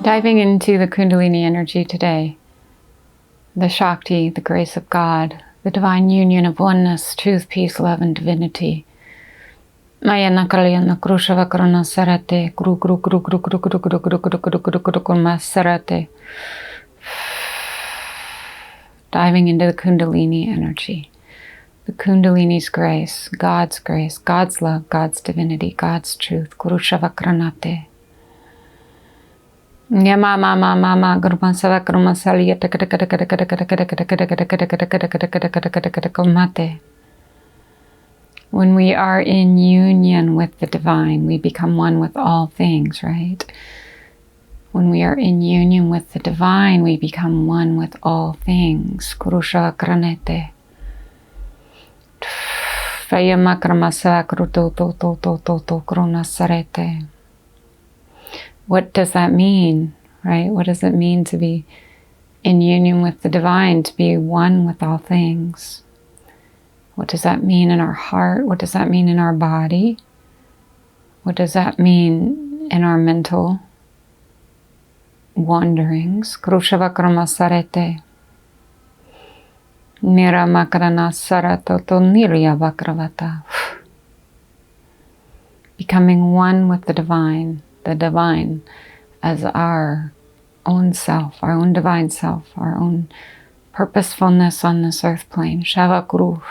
Diving into the Kundalini energy today, the Shakti, the grace of God, the divine union of oneness, truth, peace, love, and divinity. Diving into the Kundalini energy, the Kundalini's grace, God's love, God's divinity, God's truth. Kurushavakranate. When we are in union with the divine, we become one with all things, right? When we are in union with the divine, we become one with all things. Kurushavakranete. What does that mean, right? What does it mean to be in union with the divine, to be one with all things? What does that mean in our heart? What does that mean in our body? What does that mean in our mental wanderings? Krushavakramasarete. Mira makrana saratoto nirya vakravata. Becoming one with the divine as our own self, our own divine self, our own purposefulness on this earth plane. Shavakru.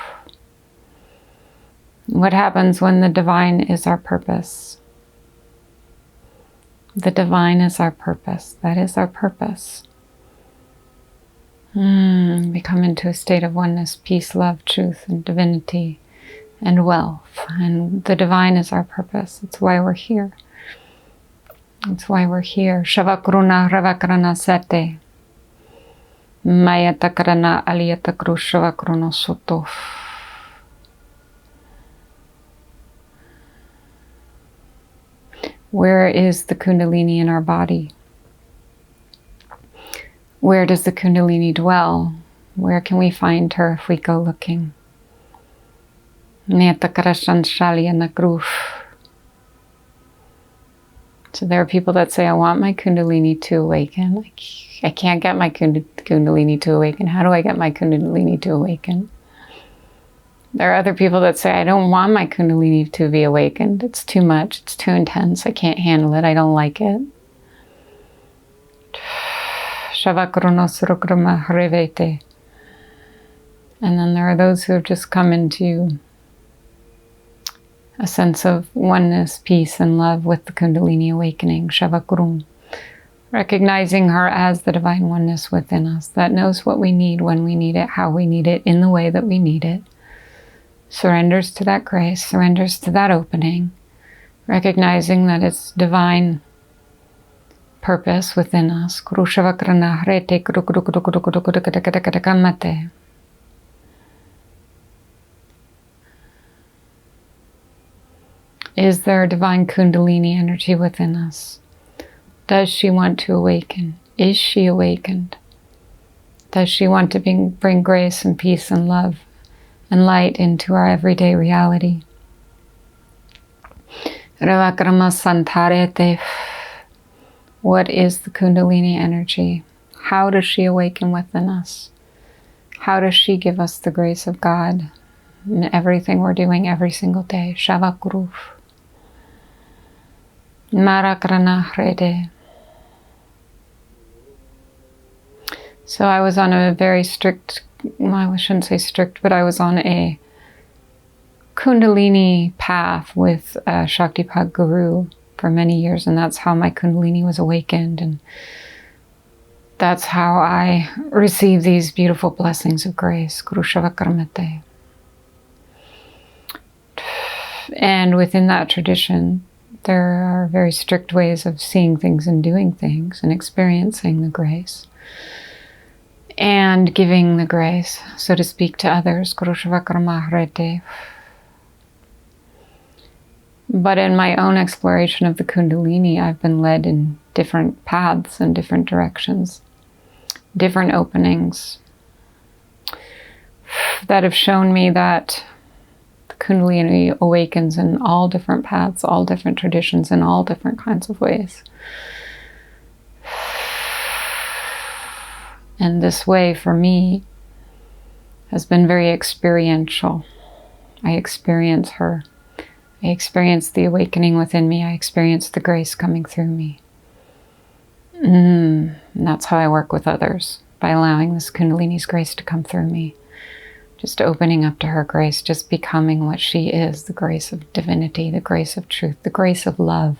What happens when the divine is our purpose? The divine is our purpose. That is our purpose. We come into a state of oneness, peace, love, truth, and divinity, and wealth. And the divine is our purpose. It's why we're here. It's why we're here. Shavakruna ravakrana sate. Mayatakrana aliyatakru shavakruno soto. Where is the Kundalini in our body? Where does the Kundalini dwell? Where can we find her if we go looking? So there are people that say, I want my Kundalini to awaken. I can't get my Kundalini to awaken. How do I get my Kundalini to awaken? There are other people that say, I don't want my Kundalini to be awakened. It's too much. It's too intense. I can't handle it. I don't like it. And then there are those who have just come into a sense of oneness, peace, and love with the Kundalini awakening, Shavakurum. Recognizing her as the divine oneness within us that knows what we need, when we need it, how we need it, in the way that we need it. Surrenders to that grace, surrenders to that opening, recognizing that it's divine purpose within us. Is there a divine Kundalini energy within us? Does she want to awaken? Is she awakened? Does she want to bring grace and peace and love and light into our everyday reality? What is the Kundalini energy? How does she awaken within us? How does she give us the grace of God in everything we're doing every single day? Shavakuru. So I was on a very strict, well, I shouldn't say strict, but I was on a Kundalini path with a Shaktipat Guru for many years, and that's how my Kundalini was awakened, and that's how I received these beautiful blessings of grace. Kurushavakarmate. And within that tradition, there are very strict ways of seeing things and doing things and experiencing the grace and giving the grace, so to speak, to others. But in my own exploration of the Kundalini, I've been led in different paths and different directions, different openings that have shown me that the Kundalini awakens in all different paths, all different traditions, in all different kinds of ways. And this way, for me, has been very experiential. I experience her. I experience the awakening within me. I experience the grace coming through me. And that's how I work with others, by allowing this Kundalini's grace to come through me. Just opening up to her grace, just becoming what she is, the grace of divinity, the grace of truth, the grace of love.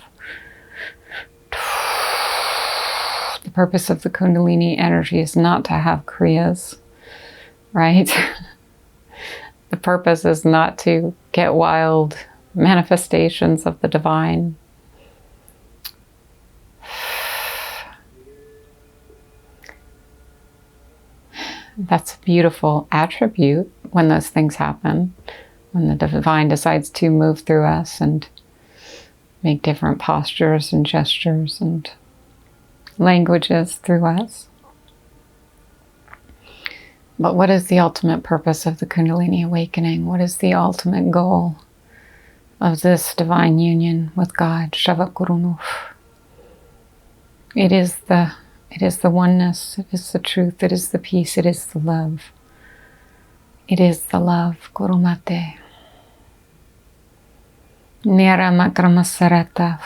The purpose of the Kundalini energy is not to have kriyas, right? The purpose is not to get wild manifestations of the divine. That's a beautiful attribute when those things happen, when the divine decides to move through us and make different postures and gestures and languages through us. But what is the ultimate purpose of the Kundalini awakening? What is the ultimate goal of this divine union with God? Shavakurunuf. It is the oneness, it is the truth, it is the peace, it is the love. It is the love, Kurumate. Niramakramasarata.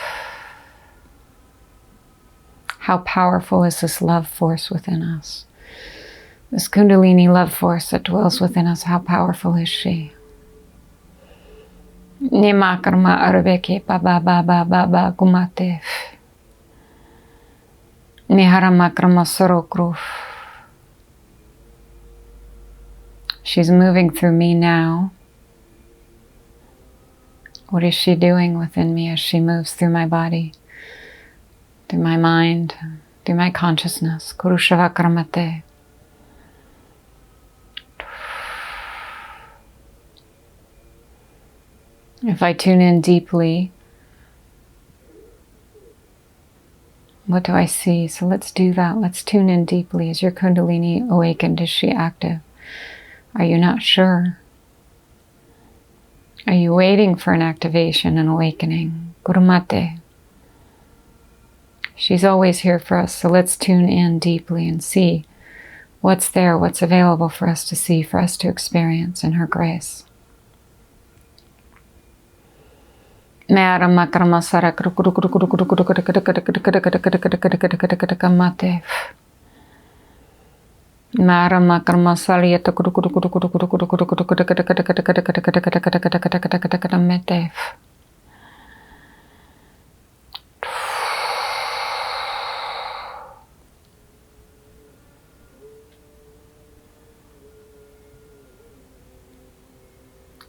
How powerful is this love force within us? This Kundalini love force that dwells within us, how powerful is she? Nimakarma arabeke baba baba baba kumate. Niharamakrama sorokruf. She's moving through me now. What is she doing within me as she moves through my body, through my mind, through my consciousness? Kurushavakarmate. If I tune in deeply, what do I see? So let's do that. Let's tune in deeply. Is your Kundalini awakened? Is she active? Are you not sure? Are you waiting for an activation and awakening? Gurumate. She's always here for us, so let's tune in deeply and see what's there, what's available for us to see, for us to experience in her grace.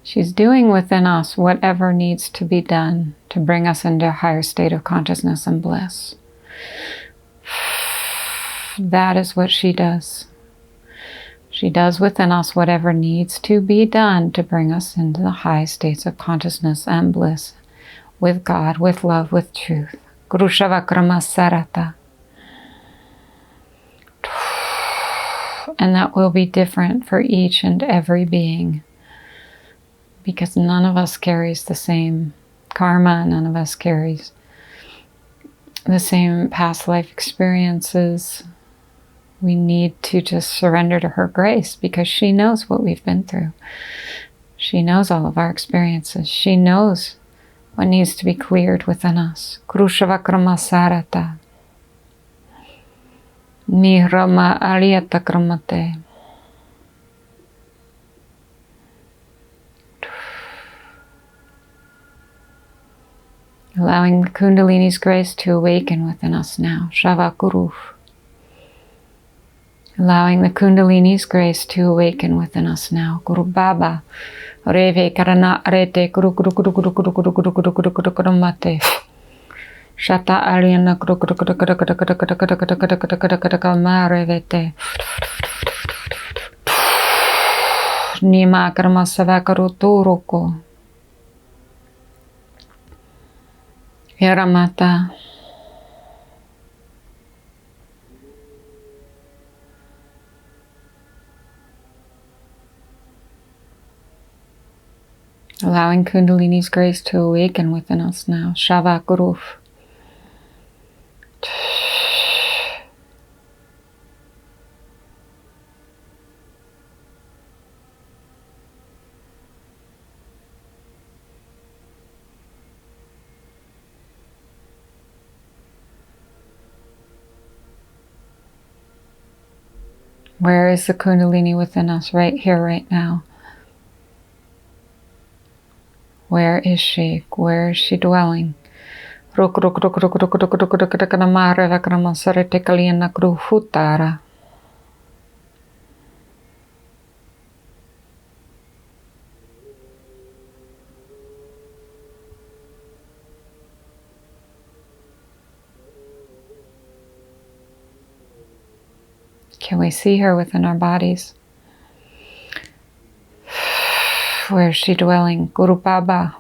She's doing within us whatever needs to be done to bring us into a higher state of consciousness and bliss. That is what she does. She does within us whatever needs to be done to bring us into the high states of consciousness and bliss with God, with love, with truth. Guru Shavakrama Sarata. And that will be different for each and every being, because none of us carries the same karma, none of us carries the same past life experiences. We need to just surrender to her grace, because she knows what we've been through. She knows all of our experiences. She knows what needs to be cleared within us. Kurushavakrama Sarata. Nihrama Aliyata Kramate. Allowing the Kundalini's grace to awaken within us now. Shavakuruf. Allowing the Kundalini's grace to awaken within us now. Guru Baba. Reve Karana Arete Guru Guru Guru Guru Guru Guru Guru Guru Guru Guru Guru Mate. Shata Ariana Guru Guru Guru Guru Guru Guru Guru Guru Guru Guru Guru Guru Guru Guru Marevete. Nima Karma Savakaru Turuko. Yaramata. Allowing Kundalini's grace to awaken within us now. Shavakuruf. Where is the Kundalini within us? Right here, right now. Where is she? Where is she dwelling? Can we see her within our bodies? Where is she dwelling? Guru Baba.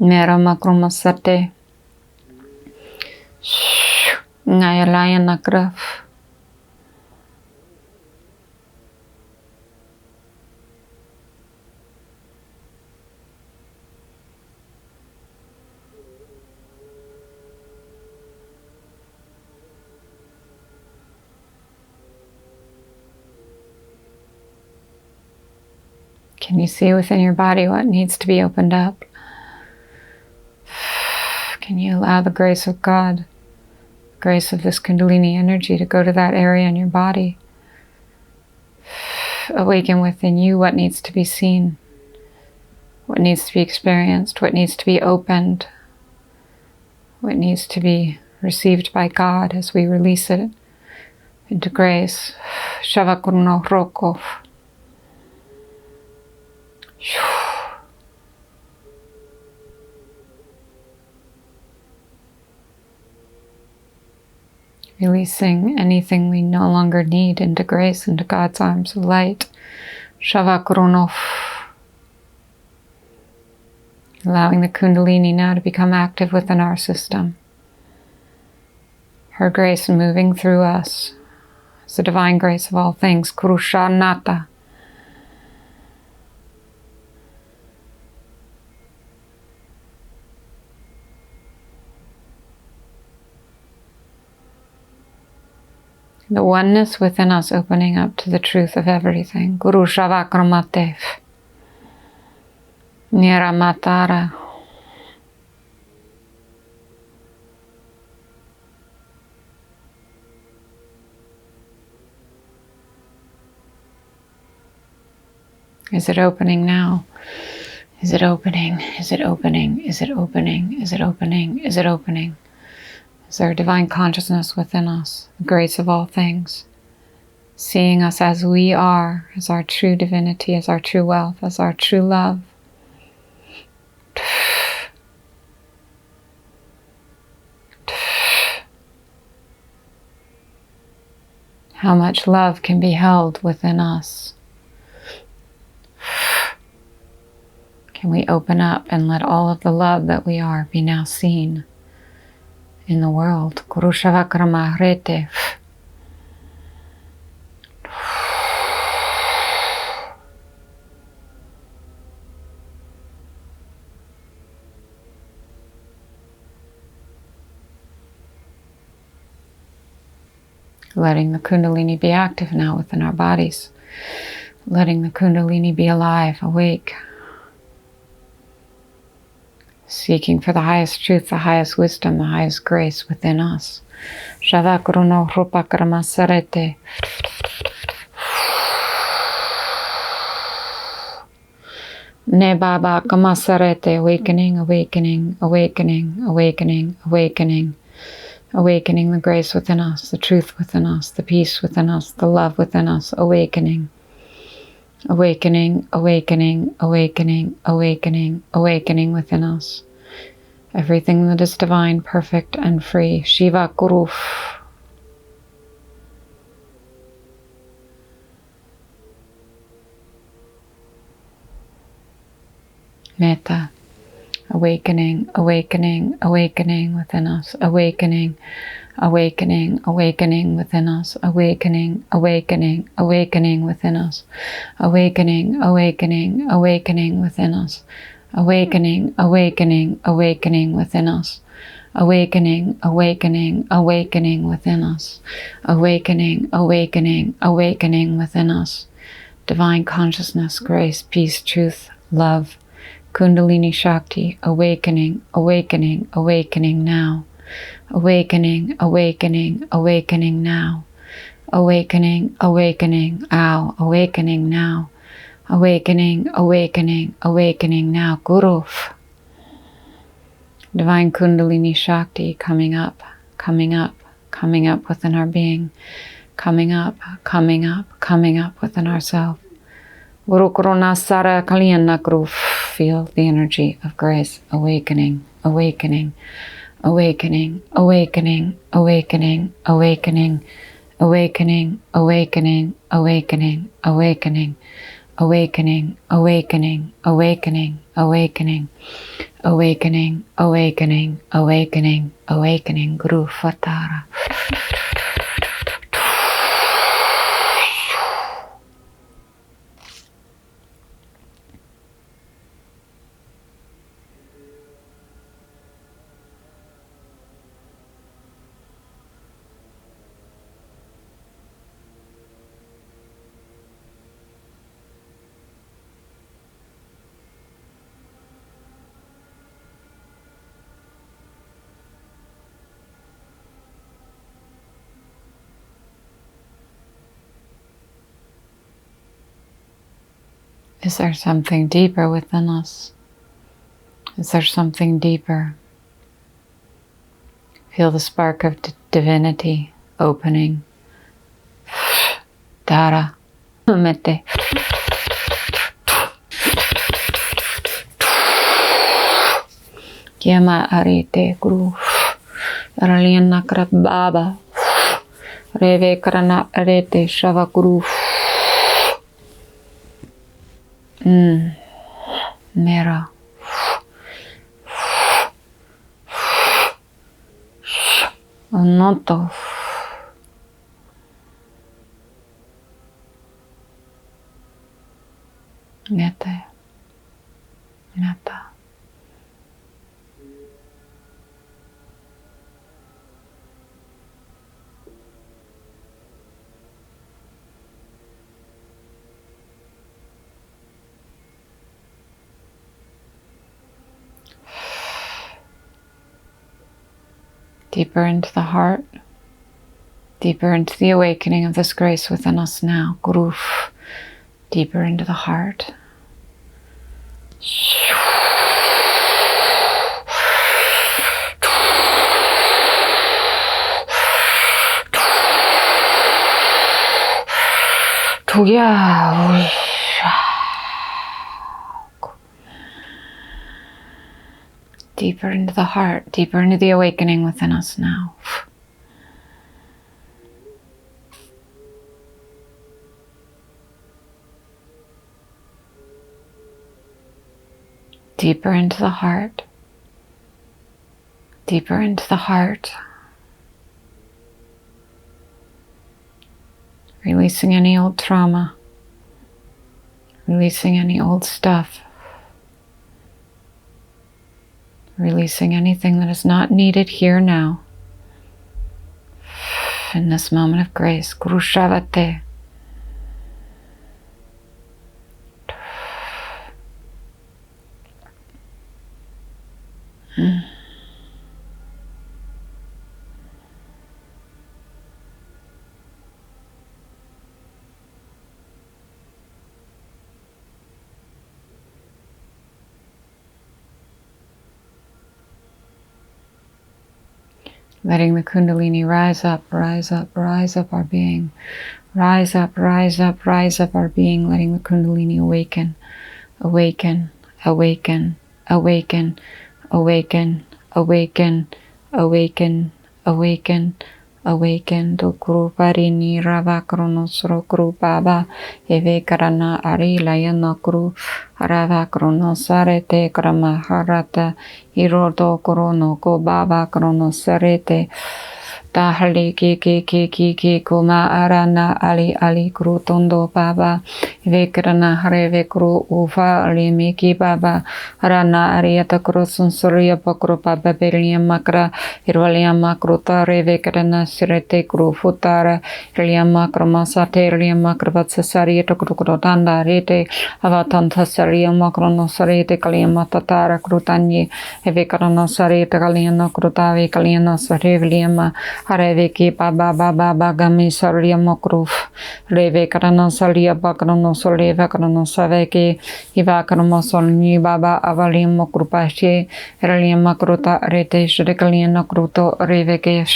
Mera makruma sate. Ngayalaya nakraf. Can you see within your body what needs to be opened up? Can you allow the grace of God, grace of this Kundalini energy to go to that area in your body? Awaken within you what needs to be seen, what needs to be experienced, what needs to be opened, what needs to be received by God as we release it into grace. Shavakurno Rokov. Releasing anything we no longer need into grace, into God's arms of light. Shavakurunov. Allowing the Kundalini now to become active within our system. Her grace moving through us. It's the divine grace of all things. Kurushanata. The oneness within us opening up to the truth of everything. Guru Shavakramate. Niramatara. Is it opening now? Is it opening? Is it opening? Is it opening? Is it opening? Is it opening? Is there a divine consciousness within us, the grace of all things, seeing us as we are, as our true divinity, as our true wealth, as our true love. How much love can be held within us? Can we open up and let all of the love that we are be now seen in the world? Kurushavakramahrete. Letting the Kundalini be active now within our bodies. Letting the Kundalini be alive, awake. Seeking for the highest truth, the highest wisdom, the highest grace within us. Shavakruno rupakramasarete. Nebaba kamasarete. Awakening, awakening, awakening, awakening, awakening. Awakening the grace within us, the truth within us, the peace within us, the love within us. Awakening. Awakening, awakening, awakening, awakening, awakening within us. Everything that is divine, perfect, and free. Shiva Kuruf. Metta. Awakening, awakening, awakening within us. Awakening, awakening, awakening within us, awakening, awakening, awakening within us, awakening, awakening, awakening within us, awakening, awakening, awakening within us, awakening, awakening, awakening within us, awakening, awakening, awakening within us. Divine consciousness, grace, peace, truth, love, Kundalini Shakti, awakening, awakening, awakening now. Awakening, awakening, awakening now. Awakening, awakening, awakening now. Awakening, awakening, awakening now. Guru. Divine Kundalini Shakti coming up, coming up, coming up within our being. Coming up, coming up, coming up within ourselves. Guru Korona Sara Kalyana Guru. Feel the energy of grace, awakening, awakening, awakening, awakening, awakening, awakening, awakening, awakening, awakening, awakening, awakening, awakening, awakening, awakening, awakening, awakening, awakening, awakening, Guru Fatara. Is there something deeper within us? Is there something deeper? Feel the spark of divinity opening. Dara. Mete. Yama arite guru. Araliana krat baba. Reve karana arete shava guru. Mera. Anoto. Mete. Meta. Deeper into the heart, deeper into the awakening of this grace within us now. Guru, deeper into the heart. Deeper into the heart, deeper into the awakening within us now. Deeper into the heart, deeper into the heart. Releasing any old trauma, releasing any old stuff. Releasing anything that is not needed here now. In this moment of grace, Guru Shavate. Letting the Kundalini rise up, rise up, rise up our being. Rise up, rise up, rise up our being, letting the Kundalini awaken, awaken, awaken, awaken, awaken, awaken, awaken, awaken, awaken. Do Guru Parini Rava Kronosro Guru Baba Eve Karana Ari Layana Guru Rava Kronosarete Krama Harata Hirodo Korono Ko Baba Kronosarete Tahali ki kuma arana ali kru tondo baba vekrana hare vekru uva ali miki baba arana ariata kru sunsuria pakru baba belia makra irwalia makru tare vekrana sirete kru futara ilia makra masate ilia makra vatsasari tokru tanda rete avatanta saria makro no sarete kalia matatara krutanyi vekrana sarete kalia no krutave kalia no sarevliama Hareveki baba baba bagami salia mokruf reve karana salia bakrano soleva karano saveki ivakaramo solni baba avali mokrupashi relia makruta rete shrekalina kruto reveke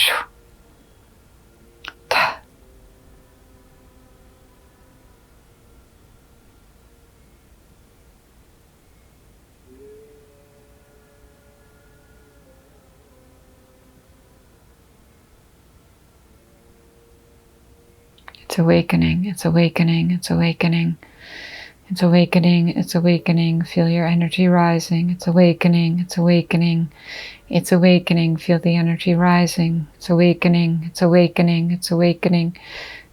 It's awakening, it's awakening, it's awakening. It's awakening, it's awakening. Feel your energy rising. It's awakening, it's awakening. It's awakening. Feel the energy rising. It's awakening, it's awakening, it's awakening.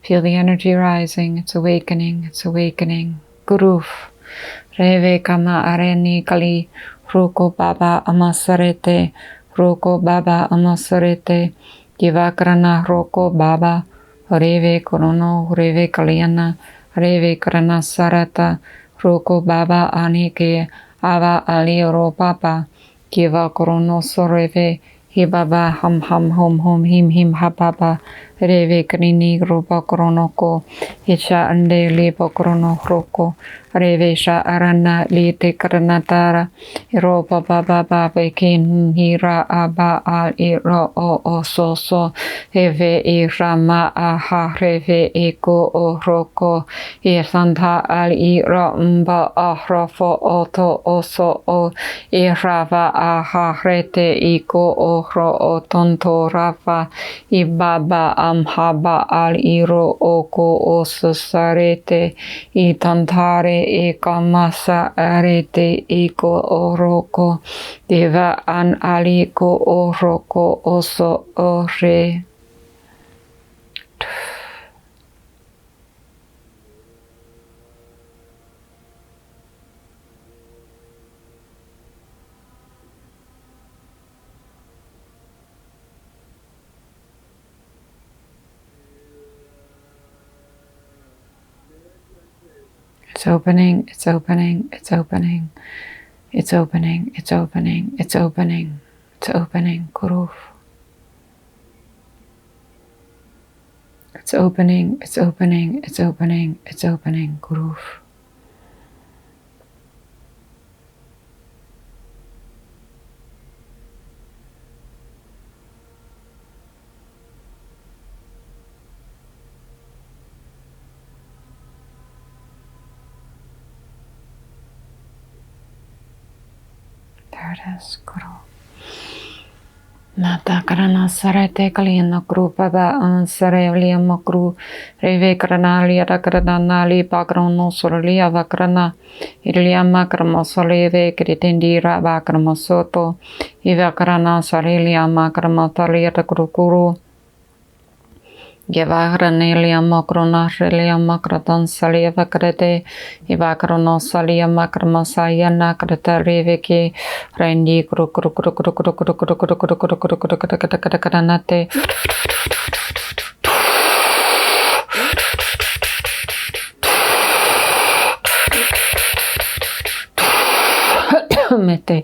Feel the energy rising. It's awakening, it's awakening. Guruf. Reve kama areni kali. Ruko baba amasarete. Ruko baba amasarete. Divakrana roko baba. Reve korono, reve kaliana. Reve karana sarata, roko baba anike, ava alioro papa, kiva korono soreve, hibaba ham hom him hababa, reve krini ropa koronoko, isha ande lipo korono roko, reve sha arana lite karanatara, ropa baba baba kin hira aba al iro o so, eve irama aha reve eko o roko, Santa al ira mba ahrafo oto oso o irava aharete iko ohro o tonto rafa ibaba amhaba al iro oko osusarete itantare ikamasa arete iko oroko deva an aliko oroko oso ore. It's opening, it's opening, it's opening, it's opening, it's opening, it's opening, it's opening, Kuruf. It's opening, it's opening, it's opening, it's opening, Kuruf. There it is, Guru. Nata karana sarete kalina kru baba ansare liama kru reve karana liata karana li pakrono sorli avakrana iliama kramo soleve kritindira bakramo soto iva karana sariliama kramo taliata kru Gevahranilia makrona relia makratan salia vakrete ivakrono salia makramasaya nakrata reveki rendi kru karanate mete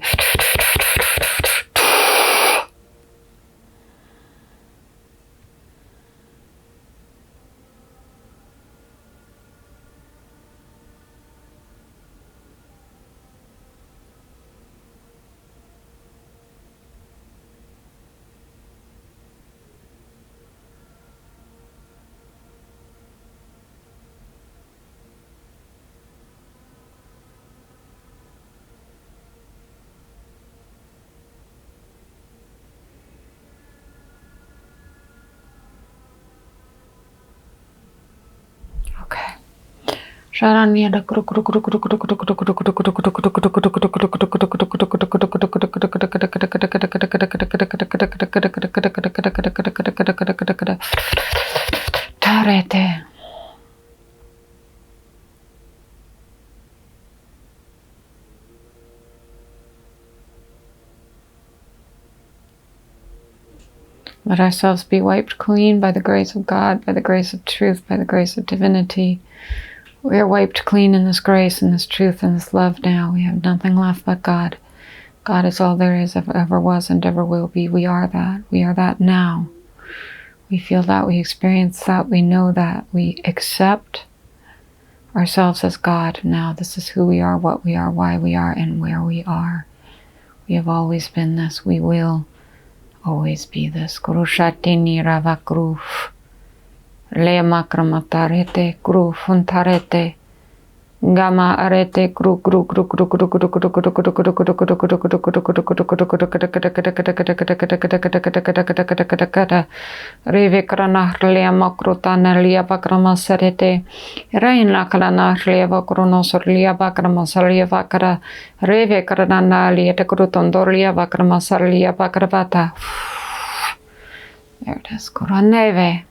Tarete. Let ourselves be wiped clean by the grace of God, by the grace of truth, by the grace of divinity. We are wiped clean in this grace, in this truth, in this love now. We have nothing left but God. God is all there is, ever was, and ever will be. We are that. We are that now. We feel that. We experience that. We know that. We accept ourselves as God now. This is who we are, what we are, why we are, and where we are. We have always been this. We will always be this. Kurushatini ravakruf. Le makramatarete kru funtarete. Gama arete kru kru kru kru kru kru kru kru kru kru kru kru kru kru Reve krana hrlia makrutana lia bakrama sarete. Reina krana hrlia bakronosor lia bakrama saria vakara. Reve krana lia te krutondor lia bakrama saria bakravata. There it is. Kuraneve.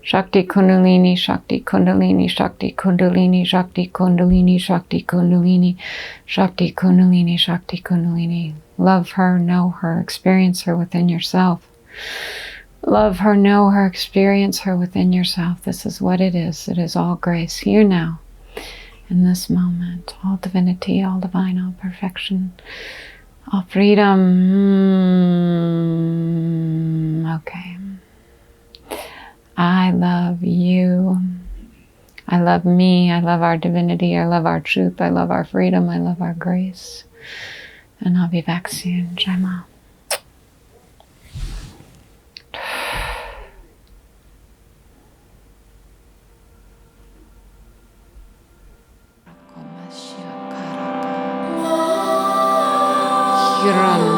Shakti Kundalini, Shakti Kundalini, Shakti Kundalini, Shakti Kundalini, Shakti Kundalini, Shakti Kundalini, Shakti Kundalini. Love her, know her, experience her within yourself. Love her, know her, experience her within yourself. This is what it is. It is all grace here now, in this moment. All divinity, all divine, all perfection, all freedom. Okay. I love you. I love me. I love our divinity. I love our truth. I love our freedom. I love our grace. And I'll be back soon. Jai Ma. Kiran